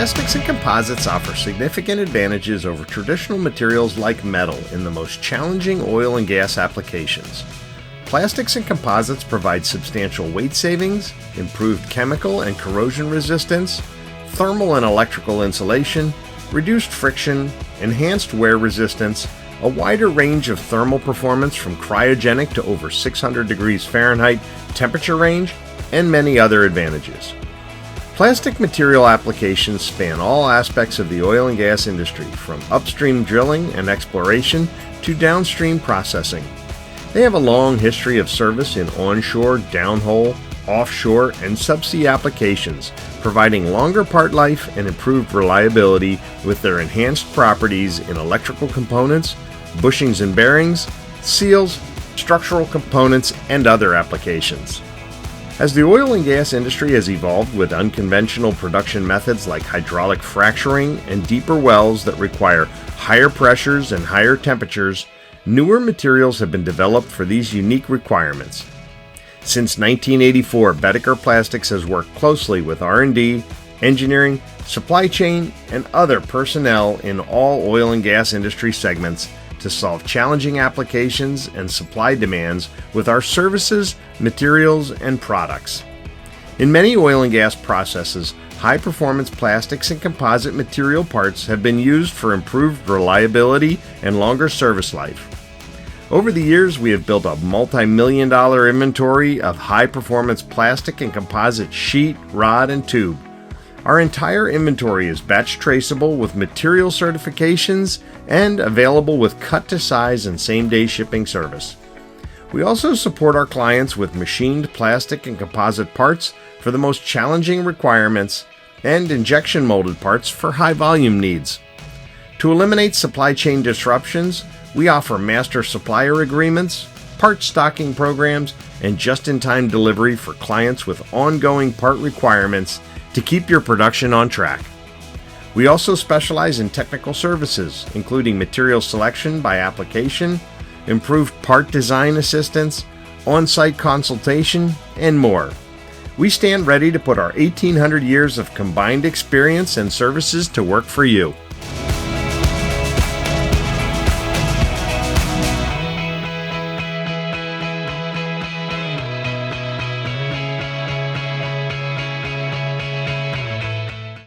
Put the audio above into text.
Plastics and composites offer significant advantages over traditional materials like metal in the most challenging oil and gas applications. Plastics and composites provide substantial weight savings, improved chemical and corrosion resistance, thermal and electrical insulation, reduced friction, enhanced wear resistance, a wider range of thermal performance from cryogenic to over 600 degrees Fahrenheit temperature range, and many other advantages. Plastic material applications span all aspects of the oil and gas industry, from upstream drilling and exploration to downstream processing. They have a long history of service in onshore, downhole, offshore, and subsea applications, providing longer part life and improved reliability with their enhanced properties in electrical components, bushings and bearings, seals, structural components, and other applications. As the oil and gas industry has evolved with unconventional production methods like hydraulic fracturing and deeper wells that require higher pressures and higher temperatures, newer materials have been developed for these unique requirements. Since 1984, Boedeker Plastics has worked closely with R&D, engineering, supply chain, and other personnel in all oil and gas industry segments to solve challenging applications and supply demands with our services, materials, and products. In many oil and gas processes, high-performance plastics and composite material parts have been used for improved reliability and longer service life. Over the years, we have built a multi-million-dollar inventory of high-performance plastic and composite sheet, rod, and tube. Our entire inventory is batch traceable with material certifications and available with cut-to-size and same-day shipping service. We also support our clients with machined plastic and composite parts for the most challenging requirements and injection molded parts for high-volume needs. To eliminate supply chain disruptions, we offer master supplier agreements, part stocking programs, and just-in-time delivery for clients with ongoing part requirements to keep your production on track. We also specialize in technical services, including material selection by application, improved part design assistance, on-site consultation, and more. We stand ready to put our 1,800 years of combined experience and services to work for you.